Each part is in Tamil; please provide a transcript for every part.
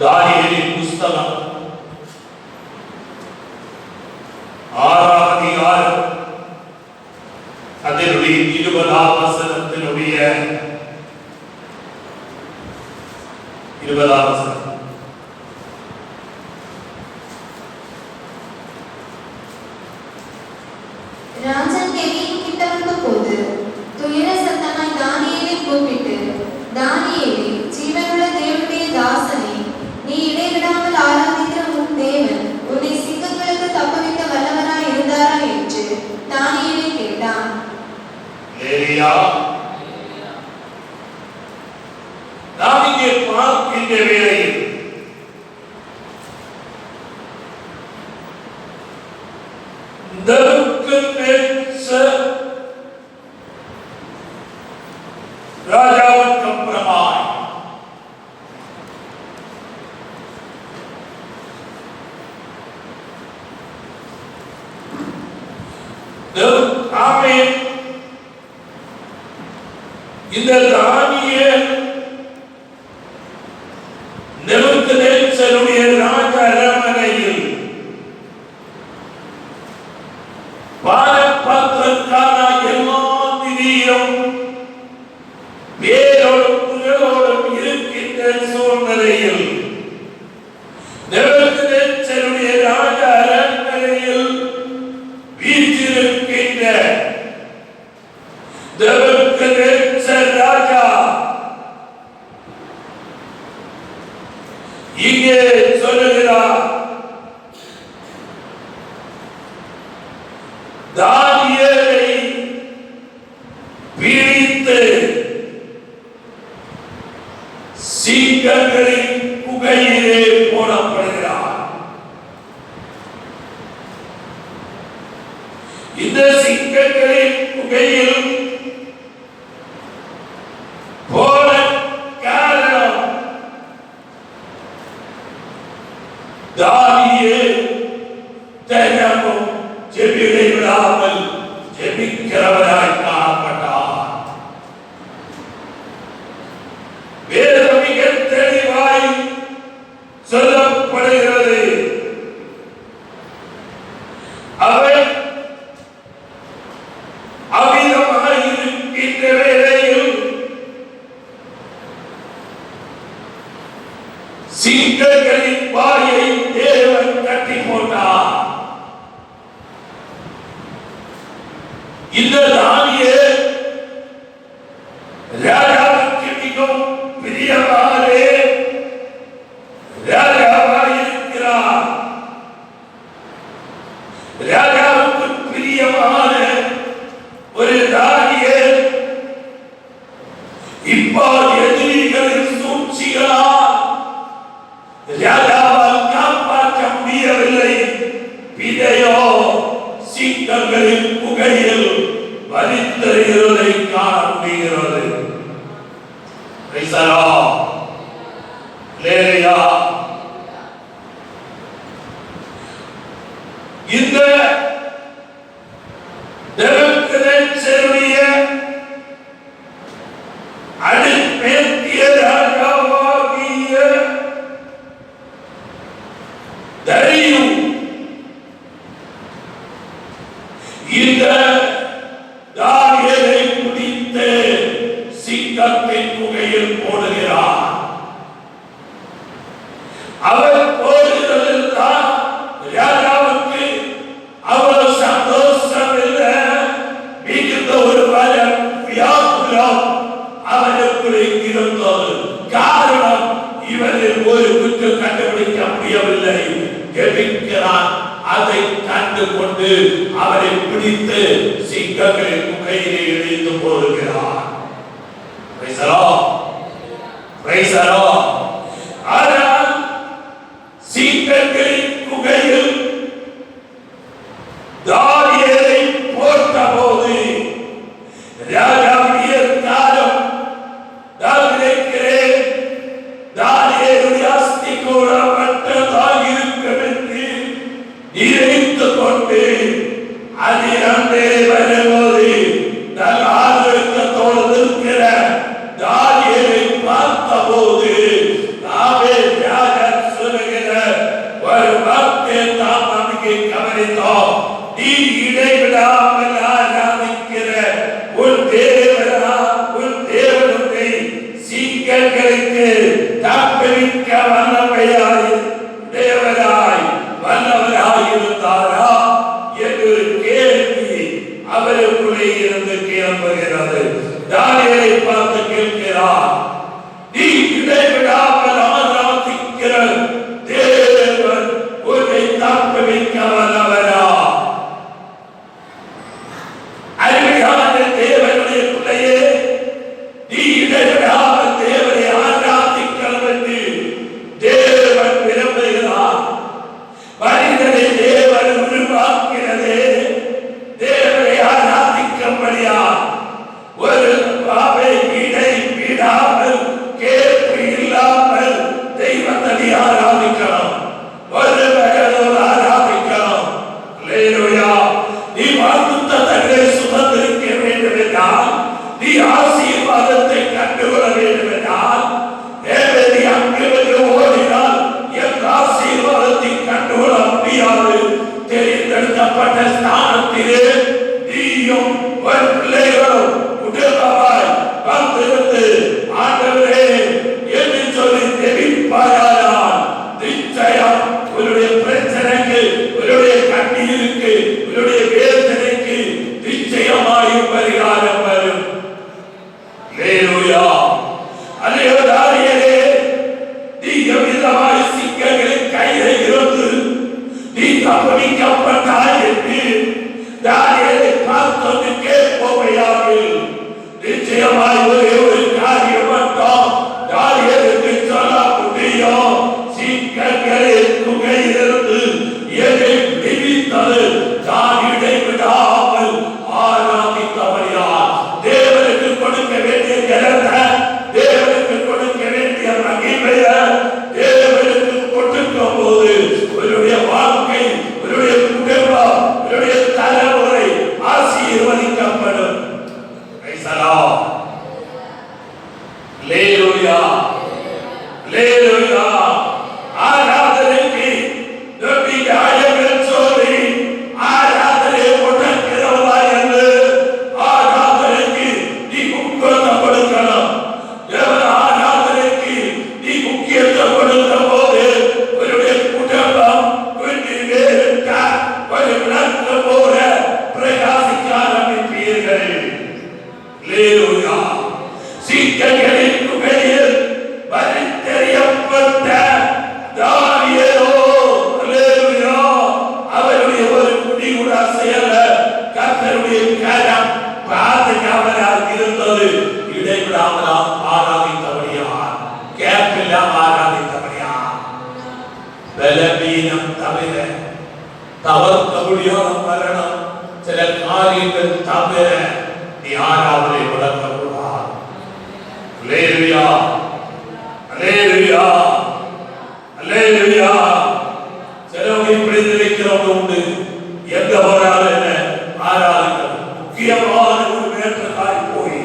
தானியேலின் புஸ்தகம் 6ஆம் அதிகாரம் அதனுடைய 20ஆம் வசனத்தினுடைய 20ஆம் வசனம். ராஜன் கெவியின் கிட்ட வந்தபோது துயர சத்தமாய் தானியேலை கூப்பிட்டு, தானியேலே, ஜீவனுள்ள தேவனுடைய தாசனே, நீ இடைவிடாமல் ஆராதிக்கிற உன் தேவன் உன்னை சிங்கங்களுக்கு தப்புவிக்க வல்லவராய் இருந்தாரா என்று தானியேலை கேட்டான். லேலியா, நாம் இங்கே பார்க்கின்ற வேளையில் ராஜாவுக்கு அப்புறமாய் இந்த தானியேல் நேபுக்கத்நேச்சருடைய ராஜ அரண்மனையில் பானபாத்திரக்கான எல்லா நிதியும் வேரோடும் புகழோடும் இருக்கின்ற சூழ்நிலையில் நேபுக்கத்நேச்சருடைய ராஜ அரண்மனையில் வீற்றிருக்கின்ற நேபுக்கத்நேச்சர் ராஜா இங்கே சொல்லுகிறார், தானியேலை பிடித்து சிங்கங்களின் குகையிலே போடப்படுகிறார். இந்த சிங்கங்களின் குகையில் போட காரணம் தானியேல் தினமும் ஜெபிலை விடாமல் ஜெபிக்கிறவராய் காணப்பட்டார். வேதம் மிக தெளிவாய் சொல்லப்படுகிறது, அவன் அமிதமாய் இருக்கின்ற வேளையில் சிங்கங்களின் வாயை தேவன் கட்டி போட்டார். இந்த தானியேல் ராஜாவுக்கு மிகவும் பிரியமானே ராஜாவாய் இருக்கிறார். ராஜாவுக்கு பிரியமான ஒரு தானியேல் இப்போது எதிரிகளின் சூழ்ச்சிகளால் ராஜாவால் காப்பாற்ற முடியவில்லை. பிதையோ சிங்கங்களின் குகையில் வலித்தறிகிறதை காண முடிகிறது. இந்த நேபுக்கத்நேச்சருடைய அடிமேத்திய ராஜாவாகிய தரியு இந்த தானியேலை பிடித்து சிங்கத்தின் குகையில் போடுகிறார். அவர் போடுகிறதில் தான் ராஜாவுக்கு அவ்வளவு சந்தோஷம் இல்லை. மிகுந்த ஒரு பலம் வியாகுலம் அவனுக்குள் இருந்தது. காரணம், இவரில் ஒரு குற்றம் கண்டுபிடிக்க முடியவில்லை. ஜெபிக்கிறான். அதை கண்டு கொண்டு அவரை பிடித்து சிங்கங்களின் குகையிலே இழுத்து போடுகிறார். ஆனால் சிங்கங்களின் குகையில் தானியேலை போட்டபோது ராஜாவுடைய காலம் நான் நினைக்கிறேன் தானியேலுடைய அஸ்தி கூறப்பட்டதாக இருக்கும் என்று நினைத்துக் கொண்டு அதிலே வரும்போது நான் ஆரோக்கியத்தோடு இருக்கிற தானியேலை பார்த்தபோது தேவனுடைய சிங்கங்களுக்கு தப்பிக்க வல்லவராயிருந்தாரா என்று கேள்வி அவருக்குள்ளே இருந்து கிளம்புகிறது. தானியேலை பார்த்து கேட்கிறார், நீ இடைவிடாமல் ஆராதிக்கிற தேவன் உன்னை தப்பிக்க வல்லவரா? அருமையான தேவனுடைய பிள்ளையே, நீ இடைவிடாமல் தேவனை ஆராதிக்கலாம் என்று தேவன் விரும்புகிறார். மனிதனை தேவன் உருவாக்கிறது தேவனை ஆராதிக்கும்படியா. ஒரு பாவை இடை விடாமல் கேள்வி இல்லாமல் தெய்வத்தை ஆராதிக்கணும். ஒரு மகனோடு ஆராதிக்கணும். அல்லேலூயா. நீ வாக்குத்தத்தங்களை சுமந்திருக்க வேண்டும் என்றால், நீ ஆசீர்வாதத்தை கண்டுகொள்ள வேண்டும் என்றால், தேவனை அங்கு ஓடினால் எந்த ஆசீர்வாதத்தை கண்டுகொள்ள முடியாது. தெரிந்தெடுக்கப்பட்ட ஸ்தானத்திலே நீயும் உன் பிள்ளைகளும் குடும்பமாய் வந்திருந்து ஆண்டவரே என்று சொல்லி தெரிவிப்பாயால் நிச்சயம் உன்னுடைய பிரச்சனைக்கு, உன்னுடைய கண்ணீருக்கு, உன்னுடைய வேதனைக்கு நிச்சயமாய் பரிகாரம் வரும். அல்லேலூயா. அல்லேலூயா. நீ எவ்விதமாய் சிங்கங்களின் கையிலே இருந்து நீ தப்பிக்கப்பட்டாய் என்று தானியேலை பார்த்து கேட்போமையாவில் நிச்சயமாய் ஒரே ஒரு காரியம் மட்டும் தானியேலுக்கு சொல்ல முடியும். சிங்கங்களின் குகையிலிருந்து எதை விடுவித்தது தான் இடைவிடாமல் ஆராதித்தபடியால் தேவனுக்கு கொடுக்க வேண்டிய ஜனத்தை, தேவனுக்கு கொடுக்க வேண்டிய மகிமையை தேவனுக்கு கொடுக்கும் போது உன்னுடைய வாழ்க்கை, உன்னுடைய குடும்பம், உன்னுடைய தலைமுறை ஆசீர்வதிக்கப்படும். அல்லேலூயா. அல்லேலூயா. ஆராதனைக்கு நம்பி நியாயங்கள் சொல்லி ஆராதனை முடக்கிறவா என்று ஆராதனைக்கு நீ முக்கியத்துவம் கொடுக்கணும். ஆராதனைக்கு நீ முக்கியத்துவம் கொடுத்த போது உன்னுடைய குடும்பம் ஒரு விளக்கு போல பிரகாசிக்க ஆரம்பிப்பீர்கள். அல்லேலூயா. சிங்கங்களின் குகையில் வரித்தெறியப்பட்ட தானியேலோ, அல்லேலூயா, அவருடைய ஒரு குடி கூட அசையல. கர்த்தருடைய கரம் பாதுகாவலாக இருந்தது. இடைவிடாமல் ஆராதித்தபடியால், கேப்பில்லாம ஆராதித்தபடியால் பலவீனம் தவிர தவிர்க்க முடியாத மரணம், சில காரியங்கள் தவிர நீ ஆராதனை வளர்க்கக்கூடாது. அல்லேலூயா. அல்லேலூயா. அல்லேலூயா. சிலவங்க இப்படி நினைக்கிறவங்க உண்டு. எங்க போனாலும் என்ன ஆராதிக்கணும். முக்கியமான ஒரு வேற்றக்காய் போய்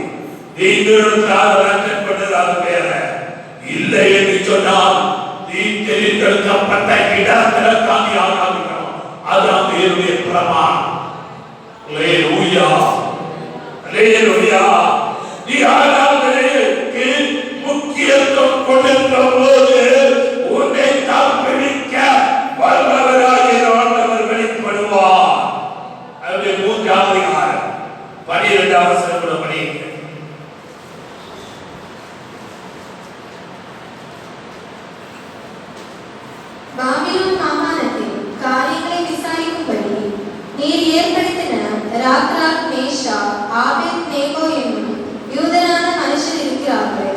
நீங்கப்பட்டது வேற இல்லை என்று சொன்னால், நீ தெரிந்தெடுக்கப்பட்ட இடத்திற்காக ஆராதிக்கணும். அதான் தேவனுடைய பிரமாணம். அல்லேலூயா. அல்லேலூயா. நீ ஆராதனைக்கு முக்கியத்துவம் கொடுக்கும் போது உன்னை தப்பிக்க வல்லவராகிய ஆண்டவர் வெளிப்படுவார். அவருடைய 3ஆம் அதிகாரம் 12ஆம் வசனம் படிங்க. பாபிலோன் மாகாணத்தில் காரியங்களை விசாரிக்கும்படி நீர் ஏற்படுத்தின ராத்ராக், மேஷாக், ஆபேத் நேகோ என்னும் யூதரான மனுஷர் இருக்கிறார்கள்.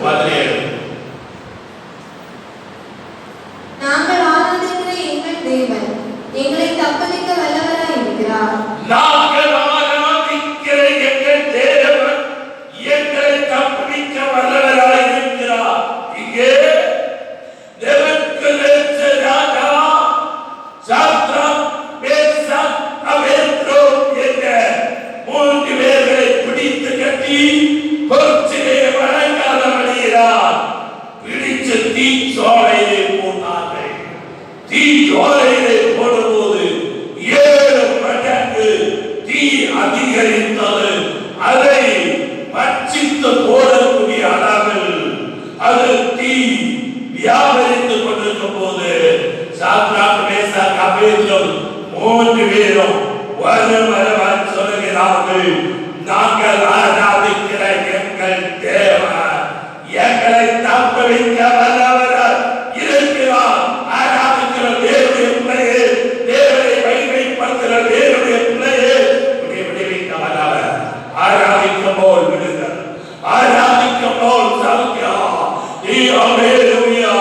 நாங்கள் ஆராதிக்கிற எங்கள் தேவன் எங்களை தப்புவிக்க வல்லவராய் இருக்கிறார். நாங்கள் ஆராதிக்கிற எங்கள் தேவன் போல் விடுதல், ஆராதிக்கும் போல் சௌக்கியம். நீ அல்லேலூயா.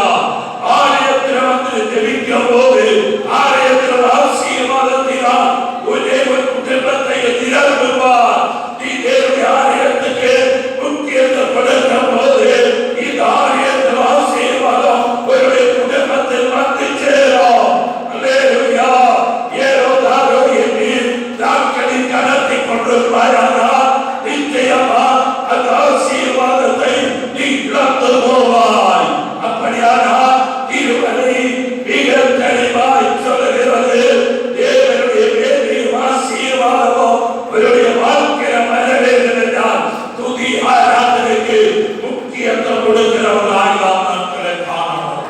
ஆலயத்தில் வந்து ஜெபிக்கும் போது ஆலயத்தில் ஆசீர்வாதத்தினால் உன்னை உன் குடும்பத்தை நிரப்புவார். நீ தேவனுடைய ஆலயத்துக்கு முக்கியத்துவம் கொடுக்கும் போது இந்த ஆலயத்தில் ஆசீர்வாதம் உன்னுடைய குடும்பத்தில் வந்து சேரும். அல்லேலூயா. ஏரோதாரோ என்று நாட்களில் கடத்தி கொண்டிருப்பாயானால் நிச்சயமா அந்த ஆசீர்வாதத்தை நீ இழந்து போவாய். அப்படியானால் திருமலை மிக தெளிவாய் சொல்லுகிறது, தேவனுடைய வேலையும் ஆசீர்வாதமும் உன்னுடைய வாழ்க்கையில் வர வேண்டும் என்றால் துதி ஆராதனைக்கு முக்கியத்துவம் கொடுக்கிறவர்களாய் நாம் நாட்களை காணணும்.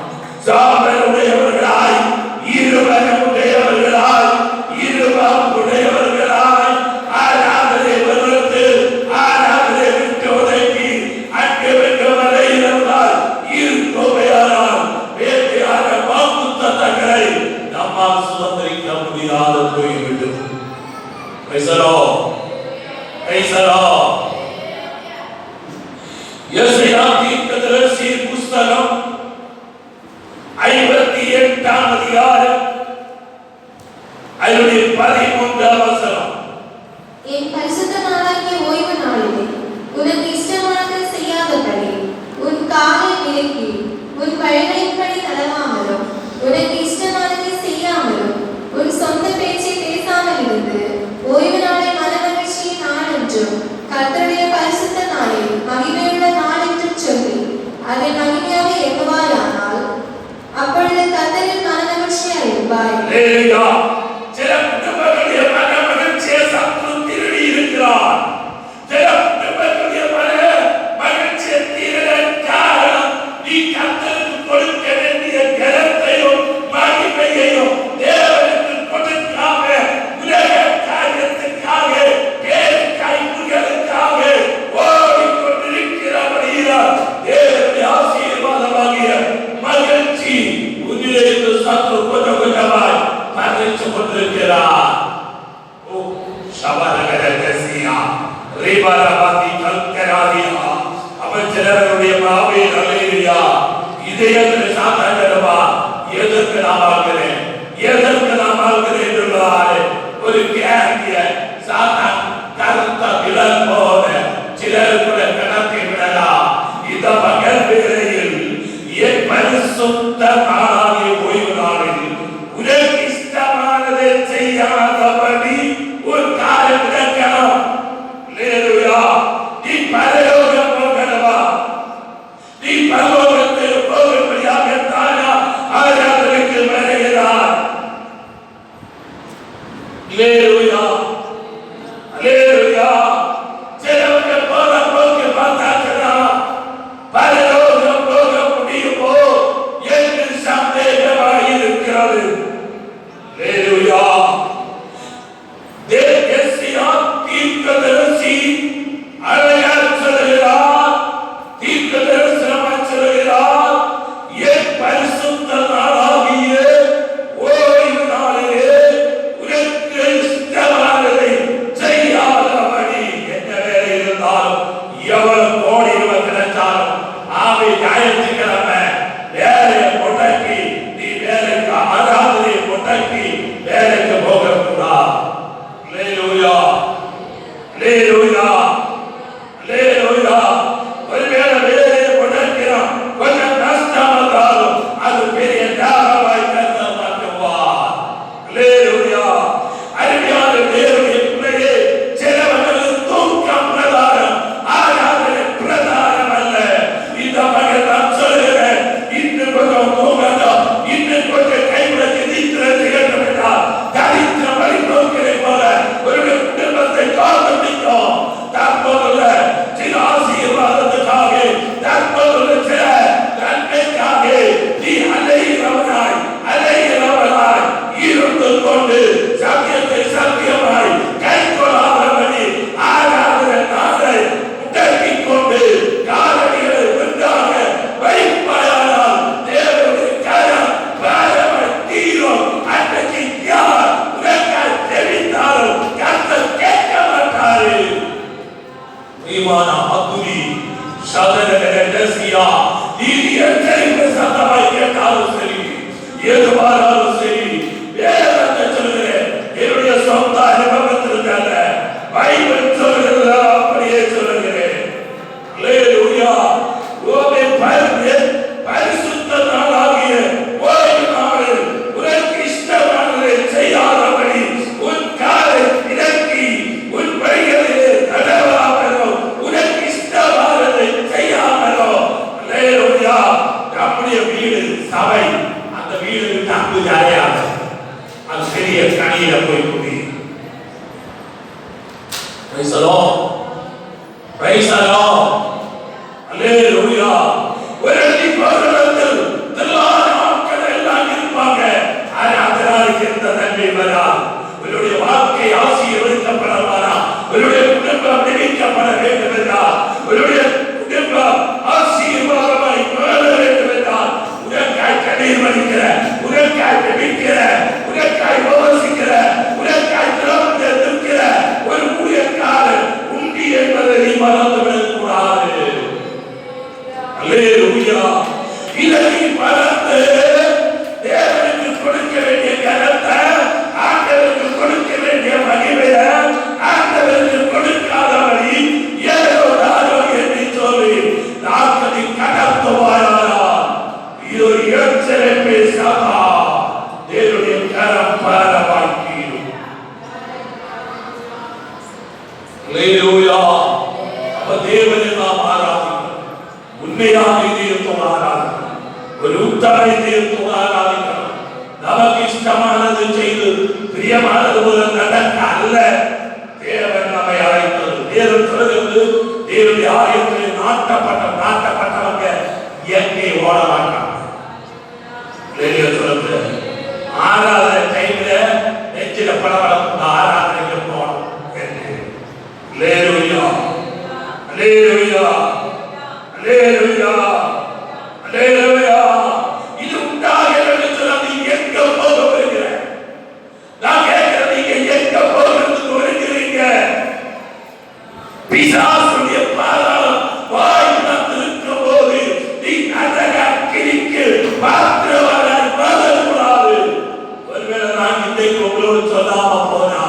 சாமனுடையவர்களாய், இருவனுடையவர்களாய், இருவனுடையவர்களாய் ஆராதனை வருவது, ஆராதனை விட்டு உதவி அங்கு வென்று வரை இருந்தால் இருப்பவையானால் வேட்டையான வாக்குத்தத்தங்களை நம்மால் சுதந்திரிக்க முடியாத போய்விடும். எசையா தீர்க்கதரிசியின் புஸ்தகம் 58ஆம் அதிகாரம் 13ஆம் வசனம். என் பரிசுத்த நாளாகிய ஓய்வு நாளிலே உனக்கு இஷ்டமானதை செய்யாதபடி உன் காலை விலக்கி உன் வழிகளின்படி நடவாமலும் உனக்கு இஷ்டமானதை செய்யாமலும் உன் சொந்த பேச்சை பேசாமல் இருந்து ஓய்வு நாளை மனமகிழ்ச்சியின் நாள் என்றும் கர்த்தருடைய பரிசுத்த நாளை மகிமையுள்ள நாள் என்றும் சொல்லி அதை மகிமையாக எண்ணுவாயானால் அப்பொழுது கர்த்தரின் மனமகிழ்ச்சியாய் இருப்பாய். சில குடும்பங்களுடைய மனமகிழ்ச்சியை சத்துரு திருடி இருக்கிறார். சில குடும்பங்களுடைய மகிழ்ச்சியை திருட காரணம் நீ கர்த்தருக்கு கொடுக்க வேண்டிய கனத்தையும் மகிமையையும் தேவனுக்கு கொடுக்காம உலக காரியத்துக்காக கைகளுக்காக ஓடிக்கொண்டிருக்கிறபடியால் தேவனுடைய ஆசீர்வாதமாகிய மகிழ்ச்சி உன்னிலிருந்து சத்துரு கொஞ்சம் கொஞ்சமாய் மகிழ்ச்சி கொண்டிருக்கிறார். ஓ சபரகரசியா ரிபரபதி கல்கராதியா அவச்சரருடைய பாவை அல்லேலூயா. இதயத்தில் சாத்தானவா எதற்கு நான் வாழ்கிறேன், எதற்கு நான் வாழ்கிறேன் என்றாலே ஒரு கேள்விய சாத்தான் கருத்த விலன் போல சிலருக்குள்ள கடத்தி விடலாம். இந்த மகள் வேளையில் என் பரிசுத்த நாளாகிய ஓய்வு நாளில் உனக்கு இஷ்டமானதை செய்யாதபடி ஒரு காலம் விளக்கலாம். அல்லேலூயா. நீ பரலோகம் போகணுமா? நீ பரலோகத்தில் போகும்படியாக தானா ஆராதனைக்கு வருகிறார். அல்லேலூயா. அல்லேலூயா. சிலவங்க போற போக்கு பார்த்தாங்கன்னா பரலோகம் போக முடியுமோ என்று சந்தேகமாயிருக்கிறது. அல்லேலூயா. தேவசியா தீர்க்கதரிசி அழகாக சொல்கிறார், தீர்க்கதரிசனமாய் சொல்கிறார், என் பரிசுத்த நாளாகிய ஓய்வு நாளிலே உனக்கு இஷ்டமானதை செய்யாதபடி. என்ன வேலை இருந்தாலும் எவ்வளவு கோடி ரூபாய் கிடைச்சாலும் ஆவை ஞாயிற்றுக்கிழமை வேலையை முடக்கி நீ வேலைக்கு ஆராதனையை முடக்கி வேலைக்கு போகக்கூடாது. அல்லேலூயா. அல்லேலூயா. அல்லேலூயா. ஒருவேளை வேலையை முடக்கிறான், கொஞ்சம் நஷ்டம் வந்தாலும் அது பெரிய தியாகமாய் கர்த்தர் மாற்றுவார். அல்லேலூயா. அருமையான தேவனுடைய பிள்ளையே, சிலவர்கள் தூக்கம் பிரதானம், ஆராதனை பிரதானம் அல்ல. இந்த மகன் நான் சொல்ல பிரியமான அத்துரி சதனசியா நீதி எத்தனை சத்தமாய் கேட்டாலும் சரி ஏதுவாராலும் சரி வேதத்தை சொல்லுகிறேன் என்னுடைய சொந்த அனுபவத்திற்காக பைபிள் சொல்லுகிறதா அப்படியே சொல்லுகிறேன். அல்லேலூயா. ஓமே பரிசுத்த நாளாகிய ஓய்வு நாளில் உனக்கு இஷ்டமானதை செய்யாதபடி உன் காலை இறக்கி உன் வழிகளிலே நடவாமலோ உனக்கு இஷ்டமானதை செய்யாமலோ. அல்லேலூயா. நம்முடைய வீடு சபை, அந்த வீடு தப்பு அடையாது, அது பெரிய கனியில போய் குடி. Praise the Lord. Praise the Lord. Hallelujah. ஒரே பரலோகத்தில் திரளான ஆட்கள் எல்லாம் இருப்பாங்க. அதனால இந்த நன்மை வரா. உங்களுடைய வாழ்க்கை ஆசீர்வதிக்கப்படவாரா, உங்களுடைய குடும்பம் நினைக்கப்பட வேண்டும் என்றால், உங்களுடைய குடும்பம் ஆசீர்வாதமாய் வாழ வேண்டும் என்றால், உனக்காய் கண்ணீர் வடிக்கிற, உனக்காய் ஜெபிக்கிற, உனக்காய் உபவாசிக்கிற, உனக்காய் திறந்து நிற்கிற ஒரு ஊழியக்காரர் உண்டு என்பதை நீ மறந்துவிடக் கூடாது. அல்லேலூயா. இதை நீ மறந்து தேவனுக்கு கொடுக்க வேண்டிய கனத்தை, ஆண்டவருக்கு கொடுக்க வேண்டிய மகிமையை ஆண்டவருக்கு கொடுக்காதபடி ஏதோ நானோ என்று சொல்லி நாட்களை கடத்துவாரா. இது ஒரு எச்சரை பேசாதா, தேவனுடைய கரம் பாரமாக்கிடும். அல்லேலூயா. அப்ப தேவனை நாம் ஆராதிக்கிறோம், உண்மையான இதயத்தோடு ஆராதிக்கிறோம், ஒரு உத்தம இதயத்தோடு ஆராதிக்கிறோம். நமக்கு இஷ்டமானது செய்து பிரியமானது போல நடக்க அல்ல தேவன் நம்மை அழைத்தது. தேவன் சொல்கிறது, தேவனுடைய ஆலயத்தில் நாட்டப்பட்டவங்க இயற்கை ஓட மாட்டாங்க. சொல்றது ஆராதனை டைம்ல நெஞ்சில படவளம் ஆராதனைக்கு போகணும். அல்லேலூயா. அல்லேலூயா. அல்லேலூயா. அல்லேலூயா. இது உண்டாகிறது சொல்லாது. எங்க போக வருகிற? நான் கேட்கிறது, நீங்க எங்க போகிறதுக்கு வருகிறீங்க? பிசாசுடைய பாதாளம் வாய் திறந்திருக்கும் போது நீ நரக அக்கினிக்கு பாத்திரவானாய் மாறக்கூடாது. ஒருவேளை நான் இன்றைக்கு உங்களோடு சொல்லாம போனா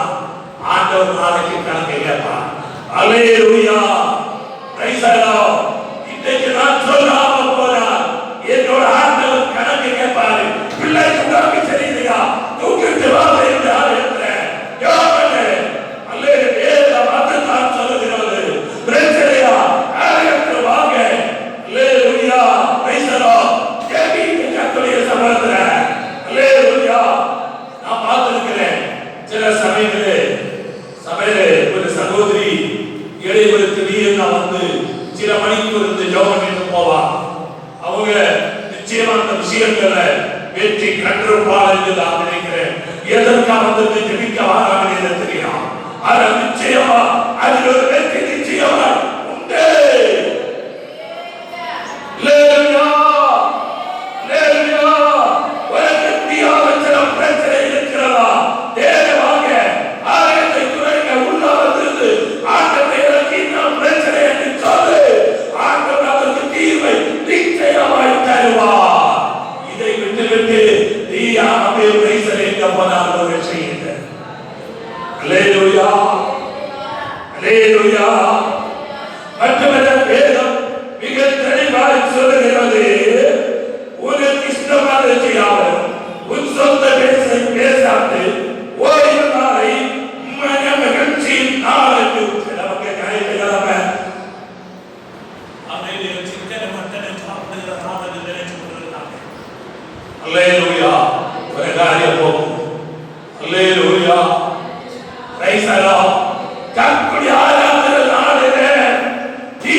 ஆண்டவர் நாளைக்கு கணக்கு கேட்பார். அல்லேலூயா. Praise the Lord. இன்றைக்கு நான் சொல்லாம போனா என்னோட ஆண்டவர் கணக்கு கேட்பாரு. பிள்ளை உனக்கு தெரியலையா? தூக்கிட்டு வா என்று ஆலயத்தில் யோகனே அல்லேலூயா மாத்தத்தான் சொல்லுகிறது. பிரச்சனையா ஆலயத்தில் வாங்க. அல்லேலூயா. Praise the Lord. கேபி கர்த்தருடைய சமூகத்துல அல்லேலூயா. நான் பார்த்திருக்கிறேன் சில சமயங்களே சபையிலே ஒரு சகோதரி இடைவெளிக்கு நீர்னா வந்து சில மணிக்கு இருந்து ஜெபம் பண்ணிட்டு போவா. அவங்க நிச்சயமா அந்த விஷயங்களை வெற்றி கண்டிருப்பாள் என்று நான் நினைக்கிறேன். எதற்காக வந்து ஜெபிக்க வராங்க என்று தெரியும். ஆனா நிச்சயமா அதில் ஒரு வெற்றி நிச்சயமா உண்டு. அல்லேலூயா. அல்லேலூயா. ஒரு வெற்றியாக சில பிரச்சனை இருக்கிறதா? தேவவாக ஆலயத்தை துறைக்க உள்ள வந்திருந்து ஆண்டவரை இறக்கி நாம் பிரச்சனை என்று சொல்லு. ஆண்டவர் அதற்கு தீர்வை நிச்சயமாய் தருவார். இதை விட்டுவிட்டு நீ ஆமே பிரேசனை எங்க போனாலும் செய்யுங்க. அல்லேலூயா. அல்லேலூயா. மற்றவர வேதம் மிக தெளிவாய் சொல்லுகிறது, உனக்கு இஷ்டமானதை செய்யாமல் உன் சொந்த பேச்சை பேசாது ஓய்வு நாளை மன மகிழ்ச்சியின் நாள் என்று நமக்கு கலைக்கலாம அமைதியை சிக்கன மட்டனை சாப்பிடுகிற நாள் என்று நினைச்சு கொண்டிருந்தாங்க. அல்லேலூயா. ஒரு காரியம் போகும். அல்லேலூயா. Praise the Lord. கர்த்தருடைய ஆராதனை நாளிலே நீ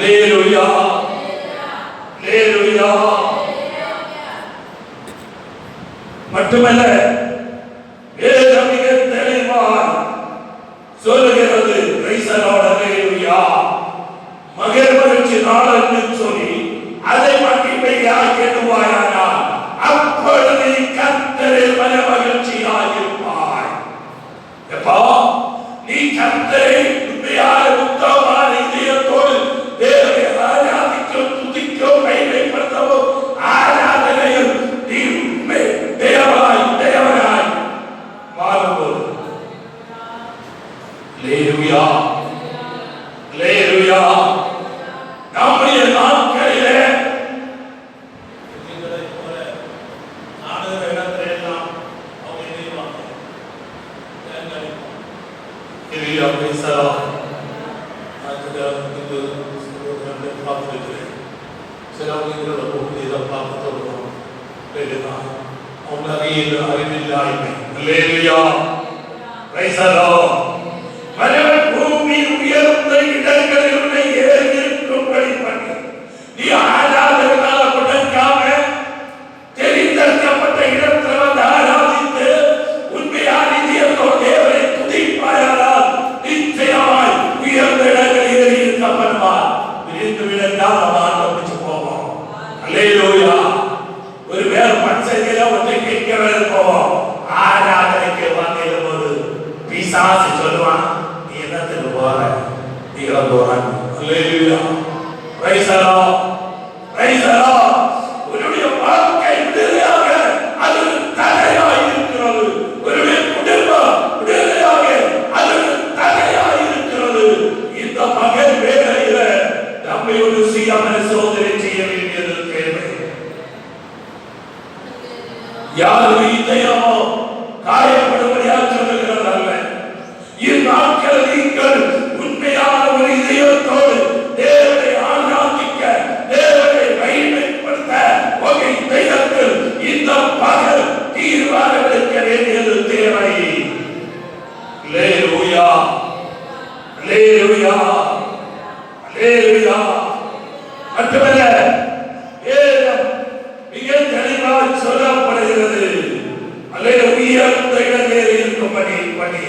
அல்லேலூயா அல்லேலூயா. மட்டுமல்ல, வேதம் மிக தெளிவாய் சொல்லுகிறது. Praise the Lord. அல்லேலூயா. மகிழ் மகிழ்ச்சி நாள் என்று சொல்லி அதை மகிமையாக எண்ணுவாயானால் அப்பொழுது கர்த்தரில் மன மகிழ்ச்சியாக இருப்பாய். எப்பா நீ கர்த்தரை உண்மையான உத்தமமான இதயத்தோடு தேவனை ஆராதிக்கும், துதிக்கும், மகிமைப்படுத்தவும் ஆராதனையில் நீ உண்மை தேவனாய் மாறும்போது, அல்லேலூயா அல்லேலூயா, நம்முடைய நாட்களிலே பூமி உயர்ந்த இடங்களில் உன்னை ஏறி இருக்கும்படி பண்ணி நீ ஆராதனையால முடங்காம தெரிந்தெடுக்கப்பட்ட இடத்தில் வந்து ஆராதித்து உண்மையான இதயத்தோடு தேவனை துதிப்பாயானால் நிச்சயமாய் உயர்ந்த இடங்களில் ஏறி இருக்கப்படுவார். விரிந்து விடந்தால் நம்ம ஆரம்பிச்சு போவோம். அல்லேலூயா. ஒரு வேற மனுஷங்கள ஒன்றை கேட்கவே போவோம். ஆராதனைக்கு வந்திருக்கும் போது பிசாசு சொல்லுவான், நீ என்னத்துக்கு போற, நீ போறான். அல்லேலூயா. Praise the Lord praise the Lord. உன்னுடைய வாழ்க்கை விடுதலையாக அது தடையாக இருக்கிறது. உன்னுடைய குடும்பம் விடுதலையாக அது தடையாக இருக்கிறது. இந்த மகன் வேலையில நம்மை ஒரு சுயமான சோதனை செய்ய வேண்டியது தேவை. யாரும் இதயமோ காயப்படும்படியாக சொல்லுகிறது அல்ல. இந்நாட்கள் நீங்கள் உண்மையான ஒரு இதயத்தோடு தேவனை ஆராதிக்க, தேவனை மகிமைப்படுத்த உங்கள் இதயத்தில் இந்த பகல் தீர்வாக இருக்க வேண்டியது தேவை. அல்லேலூயா அல்லேலூயா அல்லேலூயா. மட்டுமல்ல, வேதம் மிக தெளிவாக சொல்லப்படுகிறது. அல்லேலூயா. இடங்களில் இருக்கும்படி பண்ணி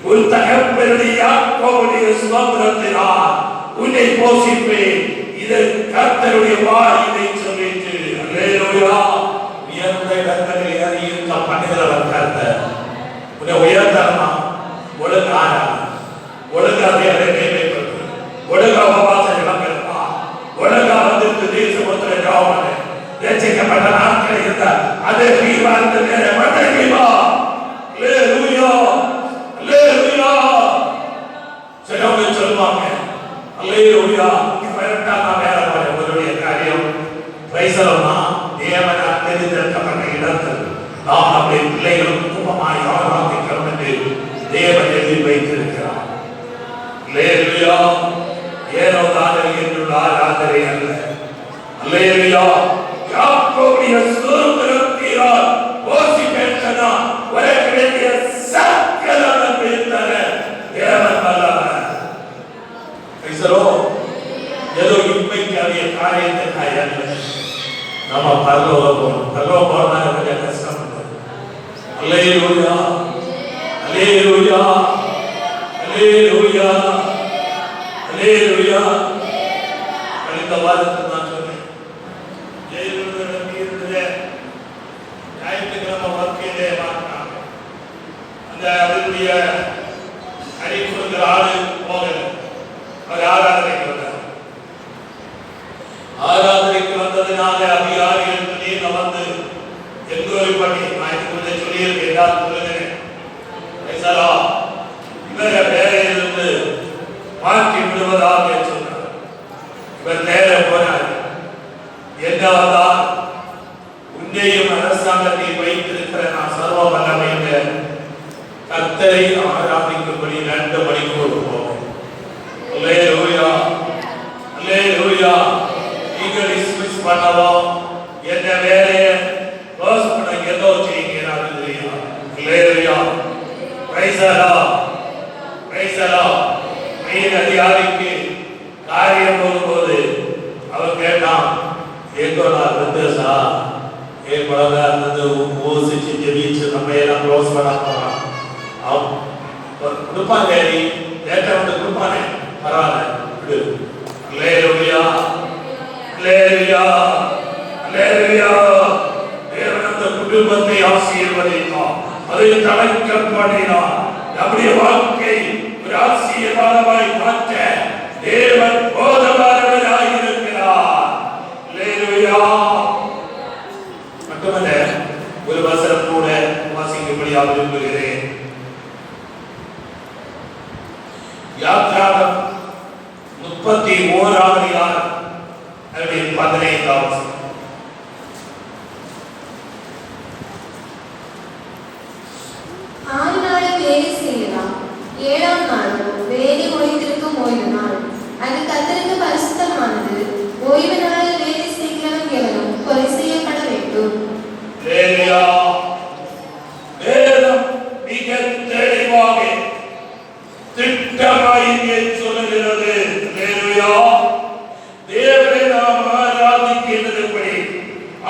ஒரு தகப்பனுடைய யாக்கோபுடைய சுதந்திரத்தினால் உன்னை போஷிப்பேன். இது கர்த்தருடைய வாய் இதை சொல்லிட்டு. அல்லேலூயா. உயர்ந்த இடங்களில் ஏறி இருக்க பண்ணுகிறவர் கர்த்தர். உன்னை உயர்த்தமா ஒழுங்கான ஒழுங்காக மேம்படுத்து, ஒழுங்கா உபவாசம் இழந்திருப்பா, ஒழுங்கா வந்து தேசபுத்திர ஜாவனை ரட்சிக்கப்பட்ட நாட்கள் இருந்தால் அதே தீர்வார்த்த நேரம் மட்டகிவா. அல்லேலூயா அல்லேலூயா. சிலவங்க சொல்லுவாங்க, அல்லேலூயா இப்ப வேற உங்களுடைய காரியம் பிரைசலமா தேவனை தெரிந்திருக்கப்பட்ட இடத்தில் நாம் நம்முடைய பிள்ளைகளும் குடும்பமாய் ஆராதிக்கிறோம் என்று தேவன் எழுதி வைத்திருக்கிறார். அல்லேலூயா. ஏனோ தானே என்றுள்ள ஆராதனை அல்ல. அல்லேலூயா. யாக்கோபுடைய சுதந்திரத்தினால் போஷிப்பேற்றனா உனக்கு வேண்டிய சகல நன்மையும் தர தேவன் வல்லவர். ஏதோ இன்மைக்கான காரியத்துக்காக அல்ல. நம்ம பரலோகம் போறதாங்க கொஞ்சம் கஷ்டம். அல்லேலூயா அல்லேலூயா அல்லேலூயா அல்லேலூயா. இந்த வாரத்தில் நான் சொன்னேன், ஞாயிற்றுக்கிழமை வாழ்க்கையிலே மாற்றினாங்க. அந்த அவருடைய அறிவிக்கிற ஆளு போகல. அவர் ஆராதனைக்கு வந்தார். ஆராதனைக்கு வந்ததுனால அதிகாரிகள் திடீர்னு வந்து என்கொயரி பண்ணி, நான் இதுக்கு சொல்லியிருக்கேன், எல்லாரும் சொல்லுகிறேன், இவரை வேலையிலிருந்து மாற்றி விடுவதாக சொன்னார். இவர் நேர போனார். என்ன வந்தால், உன்னையும் அரசாங்கத்தை வைத்திருக்கிற நான் சர்வ வல்லமையுள்ள கர்த்தரை ஆராதிக்கும்படி 2 மணிக்கு போவேன். அல்லேலூயா அல்லேலூயா. நீங்கள் டிஸ்மிஸ் பண்ணவும் என்ன வேலையை க்ளோஸ் பண்ண ஏதோ செய்யுங்க. அல்லேலூயா. Praise the Lord praise the Lord. மேல் அதிகாரிக்கு காரியம் போகும்போது கொடுப்பாங்க, நீ லேட்டா வந்து கொடுப்பானே பரவாயில்ல விடு. அல்லேலூயா அல்லேலூயா அல்லேலூயா. தேவன் அந்த குடும்பத்தை ஆசீர்வதித்தார், அதை தழைக்க பண்ணினார். நம்முடைய வாழ்க்கை ஒரு ஆசீர்வாதமாய் மாற்ற தேவன் போதுமானவராய் இருக்கிறார். அல்லேலூயா. மட்டுமல்ல, ஒரு வசனம் கூட வாசிக்கும்படியாக விரும்புகிறேன். யாத்ராகமம் 31ஆம் அதிகாரம் 15ஆம் வசனம். ஆறு நாளில் வேலை செய்யலாம், ஏழாம் நாளோ வேலை ஓய்ந்திருக்கும் ஓய்வு நாள். அது கர்த்தருக்கு பரிசுத்தமானது. ஓய்வு நாளில் வேலை செய்கிறவன் எவனும் கொலை செய்யப்பட வேண்டும். அல்லேலூயா. வேதம் மிக தெளிவாக திட்டமாய் இங்கே சொல்லுகிறது. அல்லேலூயா. தேவனை நாம் ஆராதிக்கின்றபடி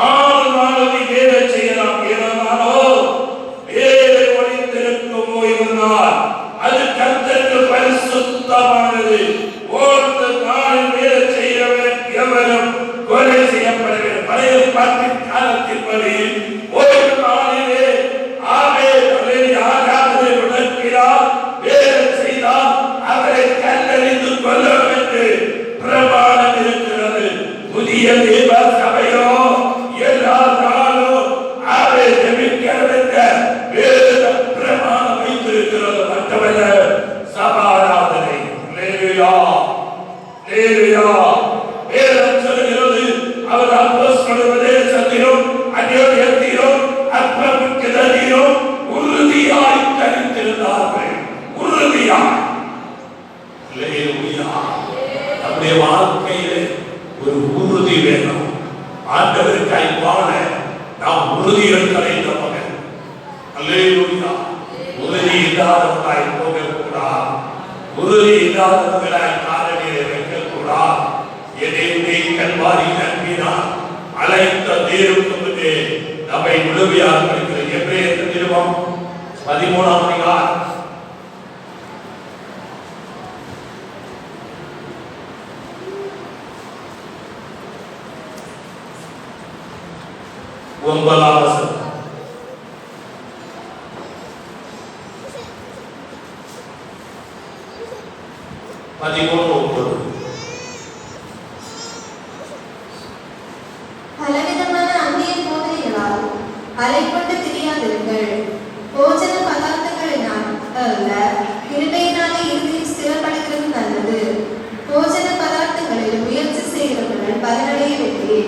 6 நாளும் வேலை செய்யலாம், 7 நாளோ வேலை ஒழித்திருக்கும் ஓய்வு நாள். அது கர்த்தருக்கு பரிசுத்தமானது. ஓய்வு நாளில் வேலை செய்கிறவன் எவனும் கொலை செய்யப்பட வேண்டும். பழைய ஏற்பாட்டின் காலத்தின்படி ஓய்வு நாளிலே ஆராதனை நடக்கிறார், வேலை செய்தால் அவரை கல்லெறிந்து கொல்லவும் என்று பிரமாணம் இருக்கிறது. புதிய தேவ சபையோ எல்லா நாளும் அவரை ஜெபிக்க வேத பிரமாணம் வைத்திருக்கிறது. மற்றவல்ல சபாராதனை. அல்லேலூயா அல்லேலூயா. வேதம் சொல்கிறது, அவர் அப்போஸ்தலர்களே சத்தியம் அந்யோன்யத்திலும் அற்பமிக்கதிலும் உறுதியாய் தரித்திருந்தார்கள். உறுதியாய். அல்லேலூயா. நம்முடைய வாழ்க்கையிலே ஒரு உறுதி வேணும். ஆண்டவருக்காய் வாழ நாம் உறுதியில் கலைந்தவங்க. அல்லேலூயா. உறுதி இல்லாதவர்களாய் போகக்கூடாது. உறுதி இல்லாதவர்களாய் காலடியை வைக்கக்கூடாது. எதையுமே கல்வாரி நம்பினார் அழைத்த தேவனுக்கு நம்மை முழுமையாக இருக்கிற எபிரேயர் நிருபம் 13ஆம் அதிகாரம் 9ஆம் வசனம். பலவிதமான அந்நிய போதனைகளால் அலைப்பட்டு திரியாதிருங்கள். போஜன பதார்த்தங்களினால் அல்ல, கிருபையினாலே இறுதியில் ஸ்திரப்படுகிறது நல்லது. போஜன பதார்த்தங்களில் முயற்சி செய்கிறவர்கள் பலனடையவில்லை.